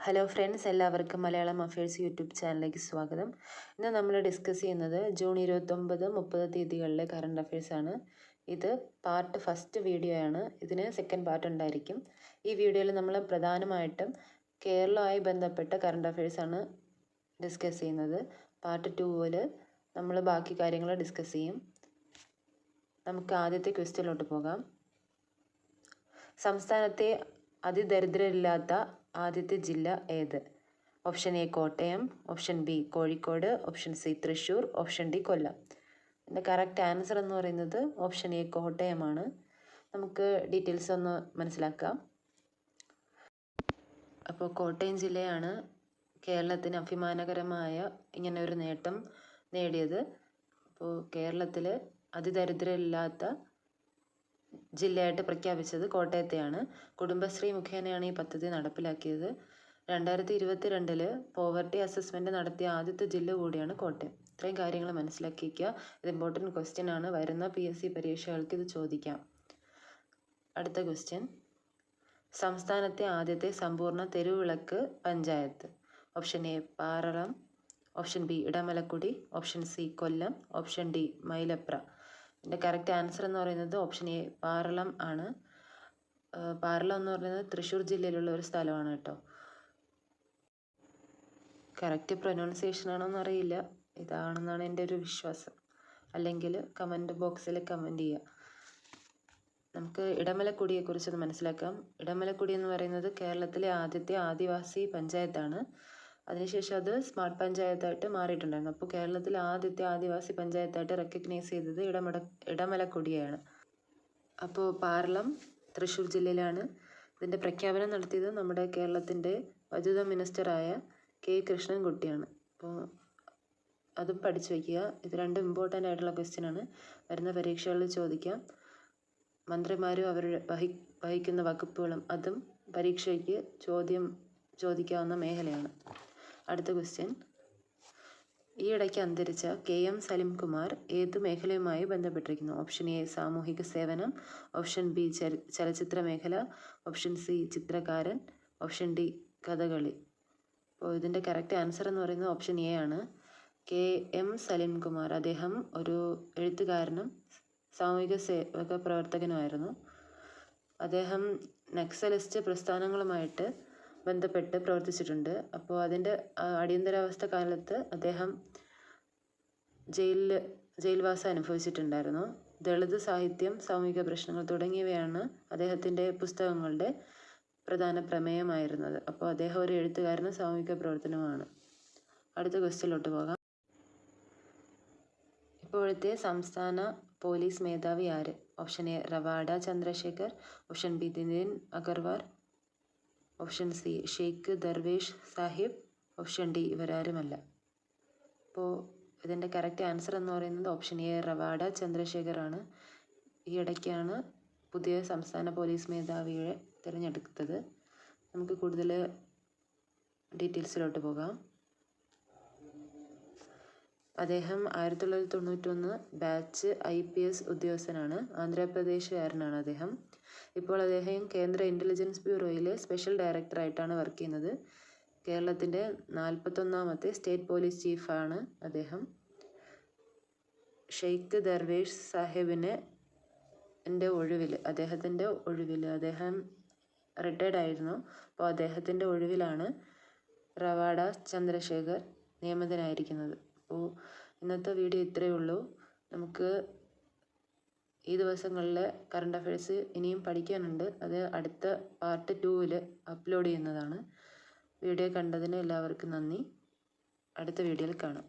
Hello friends, എല്ലാവർക്കും Malayalam affairs YouTube ചാനലിലേക്ക് സ്വാഗതം. ഇന്ന് നമ്മൾ ഡിസ്കസ് ചെയ്യുന്നത് ജൂൺ 29-30 തീയതികളിലെ കറണ്ട് അഫയേഴ്സാണ്. ഇത് പാർട്ട് ഫസ്റ്റ് വീഡിയോ ആണ്. ഇതിന് സെക്കൻഡ് പാർട്ട് ഉണ്ടായിരിക്കും. ഈ വീഡിയോയിൽ നമ്മൾ പ്രധാനമായിട്ടും കേരളവുമായി ബന്ധപ്പെട്ട കറണ്ട് അഫയേഴ്സാണ് ഡിസ്കസ് ചെയ്യുന്നത്. പാർട്ട് 2-ൽ നമ്മൾ ബാക്കി കാര്യങ്ങൾ ഡിസ്കസ് ചെയ്യും. നമുക്ക് ആദ്യത്തെ ക്വസ്റ്റ്യനിലോട്ട് പോകാം. സംസ്ഥാനത്തെ അതിദരിദ്രരില്ലാത്ത ആദ്യത്തെ ജില്ല ഏത്? Option A Kottayam, option B Kozhikode, option C Thrissur, option D Kollam. ഇതിൻ്റെ കറക്റ്റ് ആൻസർ എന്ന് പറയുന്നത് ഓപ്ഷൻ എ കോട്ടയമാണ്. നമുക്ക് ഡീറ്റെയിൽസ് ഒന്ന് മനസ്സിലാക്കാം. അപ്പോൾ കോട്ടയം ജില്ലയാണ് കേരളത്തിന് അഭിമാനകരമായ ഇങ്ങനെ ഒരു നേട്ടം നേടിയത്. അപ്പോൾ കേരളത്തിൽ അതിദരിദ്രരില്ലാത്ത ജില്ലയായിട്ട് പ്രഖ്യാപിച്ചത് കോട്ടയത്തെയാണ്. കുടുംബശ്രീ മുഖേനയാണ് ഈ പദ്ധതി നടപ്പിലാക്കിയത്. 2022 പോവർട്ടി അസസ്മെൻറ്റ് നടത്തിയ ആദ്യത്തെ ജില്ല കൂടിയാണ് കോട്ടയം. ഇത്രയും കാര്യങ്ങൾ മനസ്സിലാക്കി വയ്ക്കുക. ഇത് ഇമ്പോർട്ടൻറ്റ് ക്വസ്റ്റ്യൻ ആണ്. വരുന്ന PSC പരീക്ഷകൾക്ക് ഇത് ചോദിക്കാം. അടുത്ത ക്വസ്റ്റ്യൻ, സംസ്ഥാനത്തെ ആദ്യത്തെ സമ്പൂർണ്ണ തെരുവിളക്ക് panchayat. Option A Paralam, option B Edamalakudy, option C Kollam, option D Mylapra. ഇതിൻ്റെ കറക്റ്റ് ആൻസർ എന്ന് പറയുന്നത് ഓപ്ഷൻ എ പാറളം ആണ്. പാറളം എന്ന് പറയുന്നത് തൃശ്ശൂർ ജില്ലയിലുള്ള ഒരു സ്ഥലമാണ് കേട്ടോ. കറക്റ്റ് പ്രൊനൗൺസിയേഷൻ ആണോന്ന് അറിയില്ല. ഇതാണെന്നാണ് എൻ്റെ ഒരു വിശ്വാസം. അല്ലെങ്കിൽ കമൻറ്റ് ബോക്സിൽ കമൻറ്റ് ചെയ്യുക. നമുക്ക് ഇടമലക്കുടിയെക്കുറിച്ചൊന്ന് മനസ്സിലാക്കാം. ഇടമലക്കുടി എന്ന് പറയുന്നത് കേരളത്തിലെ ആദ്യത്തെ ആദിവാസി പഞ്ചായത്താണ്. അതിനുശേഷം അത് സ്മാർട്ട് പഞ്ചായത്തായിട്ട് മാറിയിട്ടുണ്ടായിരുന്നു. അപ്പോൾ കേരളത്തിലെ ആദ്യത്തെ ആദിവാസി പഞ്ചായത്തായിട്ട് റെക്കഗ്നൈസ് ചെയ്തത് ഇടമലക്കുടിയാണ്. അപ്പോൾ പാറളം തൃശ്ശൂർ ജില്ലയിലാണ്. ഇതിൻ്റെ പ്രഖ്യാപനം നടത്തിയത് നമ്മുടെ കേരളത്തിൻ്റെ വൈദ്യുത മിനിസ്റ്ററായ K കൃഷ്ണൻകുട്ടിയാണ്. അപ്പോൾ അതും പഠിച്ചു വയ്ക്കുക. ഇത് രണ്ടും ഇമ്പോർട്ടൻ്റ് ആയിട്ടുള്ള ക്വസ്റ്റ്യൻ ആണ്. വരുന്ന പരീക്ഷകളിൽ ചോദിക്കാം. മന്ത്രിമാരും അവർ വഹിക്കുന്ന വകുപ്പുകളും അതും പരീക്ഷയ്ക്ക് ചോദിക്കാവുന്ന മേഖലയാണ്. അടുത്ത ക്വസ്റ്റ്യൻ, ഈയിടയ്ക്ക് അന്തരിച്ച KM സലിംകുമാർ ഏത് മേഖലയുമായി ബന്ധപ്പെട്ടിരിക്കുന്നു? ഓപ്ഷൻ എ സാമൂഹിക സേവനം, ഓപ്ഷൻ ബി ചലച്ചിത്ര മേഖല, ഓപ്ഷൻ സി ചിത്രകാരൻ, ഓപ്ഷൻ ഡി കഥകളി. അപ്പോൾ ഇതിൻ്റെ കറക്റ്റ് ആൻസർ എന്ന് പറയുന്നത് ഓപ്ഷൻ എ ആണ്. KM സലിംകുമാർ അദ്ദേഹം ഒരു എഴുത്തുകാരനും സാമൂഹിക സേവക പ്രവർത്തകനുമായിരുന്നു. അദ്ദേഹം നക്സലിസ്റ്റ് പ്രസ്ഥാനങ്ങളുമായിട്ട് ബന്ധപ്പെട്ട് പ്രവർത്തിച്ചിട്ടുണ്ട്. അപ്പോൾ അതിൻ്റെ അടിയന്തരാവസ്ഥ കാലത്ത് അദ്ദേഹം ജയിൽവാസം അനുഭവിച്ചിട്ടുണ്ടായിരുന്നു. ദളിത് സാഹിത്യം, സാമൂഹിക പ്രശ്നങ്ങൾ തുടങ്ങിയവയാണ് അദ്ദേഹത്തിൻ്റെ പുസ്തകങ്ങളുടെ പ്രധാന പ്രമേയമായിരുന്നത്. അപ്പോൾ അദ്ദേഹം ഒരു എഴുത്തുകാരനും സാമൂഹിക പ്രവർത്തനവുമാണ്. അടുത്ത ക്വസ്റ്റ്യനിലോട്ട് പോകാം. ഇപ്പോഴത്തെ സംസ്ഥാന പോലീസ് മേധാവി ആര്? Option A Ravada Chandrasekhar, option B Nitin Agarwal, option C Sheikh Darvesh Saheb, option D ഇവരാരുമല്ല. അപ്പോൾ ഇതിൻ്റെ കറക്റ്റ് ആൻസർ എന്ന് പറയുന്നത് ഓപ്ഷൻ എ റവാഡ ചന്ദ്രശേഖർ ആണ്. ഈ ഇടയ്ക്കാണ് പുതിയ സംസ്ഥാന പോലീസ് മേധാവിയെ തിരഞ്ഞെടുത്തത്. നമുക്ക് കൂടുതൽ ഡീറ്റെയിൽസിലോട്ട് പോകാം. അദ്ദേഹം 1991 ബാച്ച് IPS ഉദ്യോഗസ്ഥനാണ്. ആന്ധ്രാപ്രദേശുകാരനാണ് അദ്ദേഹം. ഇപ്പോൾ അദ്ദേഹം കേന്ദ്ര ഇൻ്റലിജൻസ് ബ്യൂറോയിലെ സ്പെഷ്യൽ ഡയറക്ടറായിട്ടാണ് വർക്ക് ചെയ്യുന്നത്. കേരളത്തിൻ്റെ 41ാമത്തെ സ്റ്റേറ്റ് പോലീസ് ചീഫാണ് അദ്ദേഹം. ഷെയ്ഖ് ദർവേഷ് സാഹിബിൻ്റെ ഒഴിവിൽ അദ്ദേഹം റിട്ടയർഡ് ആയിരുന്നു. അപ്പോൾ അദ്ദേഹത്തിൻ്റെ ഒഴിവിലാണ് റവാഡ ചന്ദ്രശേഖർ നിയമിതനായിരിക്കുന്നത്. അപ്പോൾ ഇന്നത്തെ വീഡിയോ ഇത്രയേ ഉള്ളൂ. നമുക്ക് ഈ ദിവസങ്ങളിൽ കറണ്ട് അഫയേഴ്സ് ഇനിയും പഠിക്കാനുണ്ട്. അത് അടുത്ത പാർട്ട് 2-ൽ അപ്ലോഡ് ചെയ്യുന്നതാണ്. വീഡിയോ കണ്ടതിന് എല്ലാവർക്കും നന്ദി. അടുത്ത വീഡിയോയിൽ കാണാം.